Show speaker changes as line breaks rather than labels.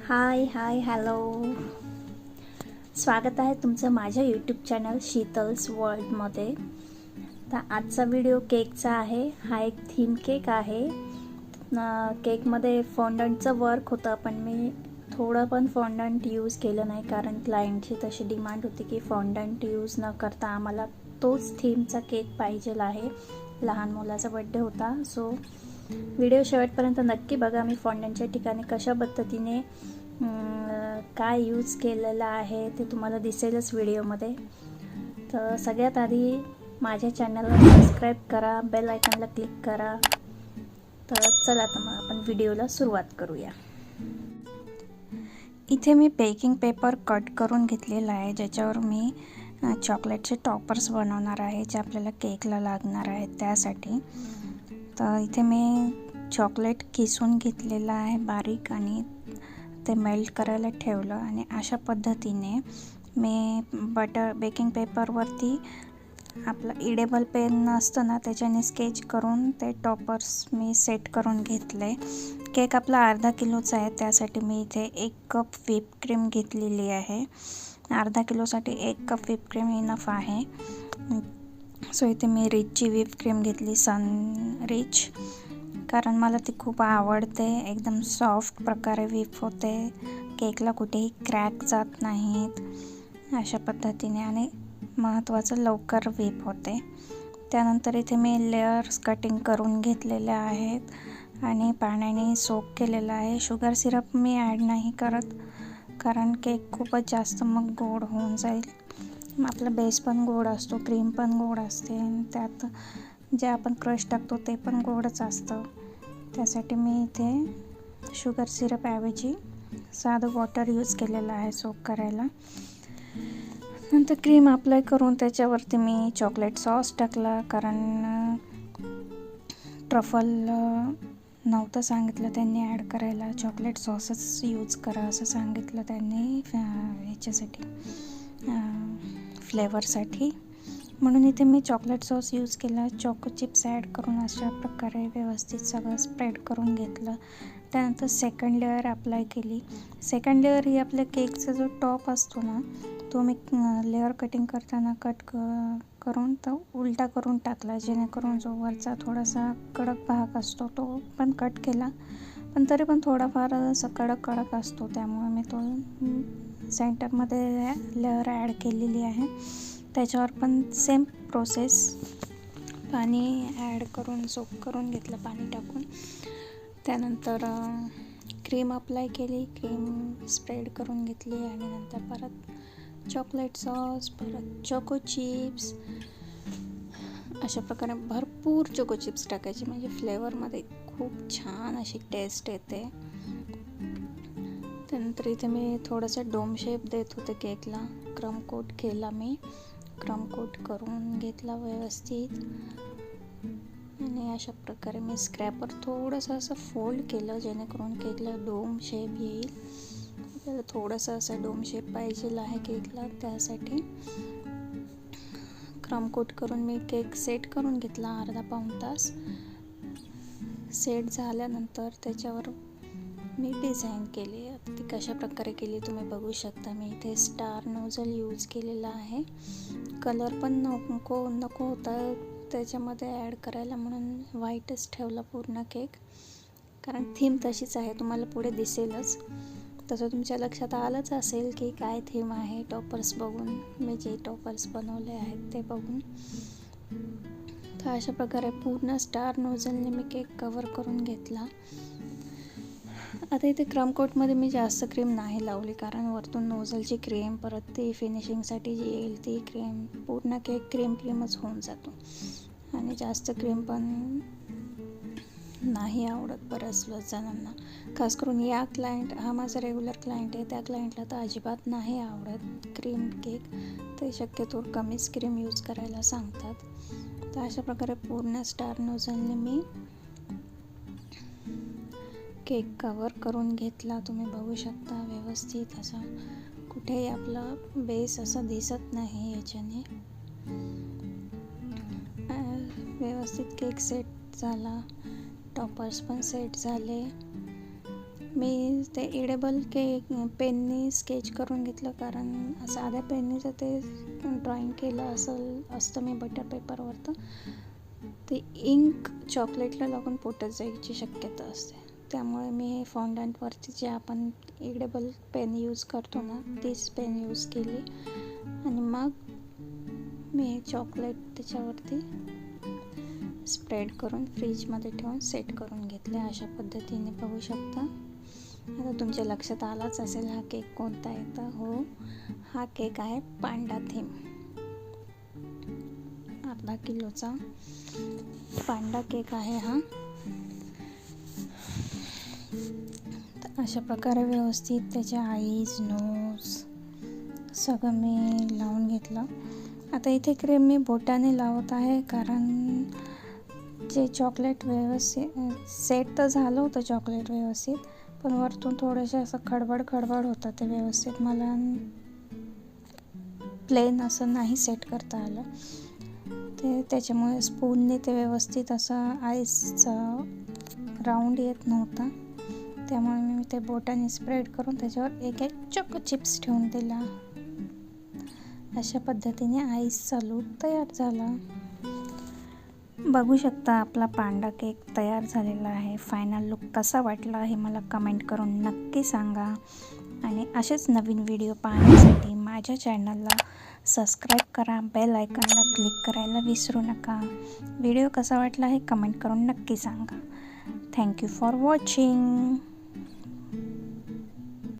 हाय hi hello, स्वागत आहे तुमचं माझ्या यूट्यूब चॅनल शीतल्स वर्ल्डमध्ये. तर आजचा व्हिडिओ केकचा आहे. हा एक थीम केक आहे. केकमध्ये फॉन्डंटचं वर्क होतं, पण मी थोडं पण फॉन्डंट यूज केलं नाही, कारण क्लायंटची तशी डिमांड होती की फॉन्डंट यूज न करता आम्हाला तोच थीमचा केक पाहिजेला आहे. लहान मुलाचा बड्डे होता. सो व्हिडिओ शेवटपर्यंत नक्की बघा. मी फॉन्डंटच्या ठिकाणी कशा पद्धतीने काय यूज केलेलं आहे ते तुम्हाला दिसेलच व्हिडिओमध्ये. तर सगळ्यात आधी माझ्या चॅनलला सबस्क्राईब करा, बेल आयकॉनला क्लिक करा. तर चला तर मग आपण व्हिडिओला सुरुवात करूया. इथे मी बेकिंग पेपर कट करून घेतलेला आहे, ज्याच्यावर मी चॉकलेटचे टॉपर्स बनवणार आहे, जे आपल्याला केकला लागणार आहेत त्यासाठी. तर इथे मी चॉकलेट किसून घेतलेलं आहे बारीक आणि ते मेल्ट करायला ठेवलं. आणि अशा पद्धतीने मी बेकिंग पेपरवरती आपलं इडेबल पेन असतं ना, त्याच्याने स्केच करून ते टॉपर्स मी सेट करून घेतले. केक आपला अर्धा किलोचा आहे, त्यासाठी मी इथे 1 कप व्हिप क्रीम घेतलेली आहे. अर्धा किलोसाठी 1 कप व्हिप क्रीम इनफ आहे. सो इथे मी रिचची व्हिप क्रीम घेतली, सनरिच, कारण मला ती खूप आवडते. एकदम सॉफ्ट प्रकारे व्हिप होते, केकला कुठेही क्रॅक जात नाहीत अशा पद्धतीने, आणि महत्त्वाचं लवकर व्हिप होते. त्यानंतर इथे मी लेयर्स कटिंग करून घेतलेले आहेत आणि पाण्याने सोक केलेलं आहे. शुगर सिरप मी ॲड नाही करत, कारण केक खूपच जास्त मग गोड होऊन जाईल. आपला बेस पण गोड असतो, क्रीम पण गोड असते, त्यात जे आपण क्रश टाकतो ते पण गोडच असतं. त्यासाठी मी इथे शुगर सिरपऐवजी साधं वॉटर यूज केलेलं आहे सोक करायला. नंतर क्रीम अप्लाय करून त्याच्यावरती मी चॉकलेट सॉस टाकला, कारण ट्रफल नव्हतं सांगितलं त्यांनी ॲड करायला. चॉकलेट सॉसच यूज करा असं सांगितलं त्यांनी ह्याच्यासाठी, फ्लेवरसाठी. म्हणून इथे मी चॉकलेट सॉस यूज केला. चॉको चिप्स ॲड करून अशा प्रकारे व्यवस्थित सगळं स्प्रेड करून घेतलं. त्यानंतर सेकंड लेअर अप्लाय केली. सेकंड लेअर ही आपल्या केकचा जो टॉप असतो ना, तो मी लेअर कटिंग करताना करून तो उलटा करून टाकला, जेणेकरून जो वरचा थोडासा कडक भाग असतो तो पण कट केला, पण तरी पण थोडाफार असा कडक असतो, त्यामुळे मी तो सेंटरमध्ये लेअर ॲड केलेली आहे. त्याच्यावर पण सेम प्रोसेस, पाणी ॲड करून सोक करून घेतलं पाणी टाकून. त्यानंतर क्रीम अप्लाय केली, क्रीम स्प्रेड करून घेतली, आणि नंतर परत चॉकलेट सॉस, परत चोको चिप्स, अशा प्रकारे भरपूर चोको चिप्स टाकायचे, म्हणजे फ्लेवरमध्ये खूप छान अशी टेस्ट येते. त्यानंतर इथे मी थोडंसं डोम शेप देत होते केकला. क्रम कोट केला, मी क्रम कोट करून घेतला व्यवस्थित, आणि अशा प्रकारे मी स्क्रॅपर थोडंसं असं फोल्ड केलं, जेणेकरून केकला डोम शेप येईल. आपल्याला थोडंसं असं डोम शेप पाहिजे आहे केकला, त्यासाठी क्रम कोट करून मी केक सेट करून घेतला अर्धा पाऊण तास. सेट झाल्यानंतर त्याच्यावर मी डिझाईन केली. ती कशा प्रकारे केली तुम्ही बघू शकता. मी इथे स्टार नोझल यूज केलेला आहे. कलर पण नको होता त्याच्यामध्ये ॲड करायला, म्हणून व्हाईटच ठेवला पूर्ण केक, कारण थीम तशीच आहे, तुम्हाला पुढे दिसेलच. तसं तुमच्या लक्षात आलंच असेल की काय थीम आहे, टॉपर्स बघून, मी जे टॉपर्स बनवले आहेत ते बघून. तर अशा प्रकारे पूर्ण स्टार नोझलने मी केक कवर करून घेतला. आता इथे क्रम कोटमध्ये मी जास्त क्रीम नाही लावली, कारण वरतून नोझलची क्रीम, परत ती फिनिशिंगसाठी जी येईल ती क्रीम, पूर्ण केक क्रीमच होऊन जातो, आणि जास्त क्रीम पण नाही आवडत बऱ्याच जणांना. खास करून या क्लायंट, हा माझा रेग्युलर क्लायंट आहे, त्या क्लायंटला तर अजिबात नाही आवडत क्रीम केक, ते शक्यतो कमीच क्रीम यूज करायला सांगतात. तर अशा प्रकारे पूर्ण स्टार नोझलने मी केक कवर करून घेतला. तुम्ही बघू शकता व्यवस्थित असा कुठेही आपला बेस असा दिसत नाही याच्याने. व्यवस्थित केक सेट झाला, टॉपर्स पण सेट झाले. मी ते इडेबल पेननी स्केच करून घेतलं, कारण साध्या पेननी जर ते ड्रॉइंग केलं असतं मी बटर पेपरवर, तर ते इंक चॉकलेटला लागून पोटात जायची शक्यता असते. त्यामुळे मी हे फॉन्डंटवरती जे आपण इडेबल पेन यूज करतो ना, तीच पेन यूज केली आणि मग मी हे चॉकलेट त्याच्यावरती स्प्रेड करून फ्रीजमध्ये ठेवून सेट करून घेतले. अशा पद्धतीने बघू शकता. आता तुमच्या लक्षात आलाच असेल हा केक कोणता आहे. तर हो, हा केक आहे पांडा थीम. अर्धा किलोचा पांडा केक आहे हा. तर अशा प्रकारे व्यवस्थित त्याच्या आईज, नोज सगळं मी लावून घेतलं. आता इथे क्रीम मी बोटाने लावत आहे, कारण जे चॉकलेट व्यवस्थित सेट तर झालं होतं चॉकलेट व्यवस्थित, पण वरतून थोडंसं असं खडबड होतं. ते व्यवस्थित मला प्लेन असं नाही सेट करता आलं. ते त्याच्यामुळे स्पूनने ते व्यवस्थित असं आईसचा राऊंड येत नव्हता. त्यामुळे मी ते बोटाने स्प्रेड करून त्याच्यावर एक चोको चिप्स ठेवून दिला. अशा पद्धतीने आईसचा लूक तयार झाला. बघू शकता आपला पांडा केक तयार झालेला आहे. फायनल लूक कसा वाटला हे मला कमेंट करून नक्की सांगा. आणि असेच नवीन व्हिडिओ पाहण्यासाठी माझ्या चॅनलला सबस्क्राईब करा, बेल आयकॉनला क्लिक करायला विसरू नका. व्हिडिओ कसा वाटला हे कमेंट करून नक्की सांगा. Thank you for watching.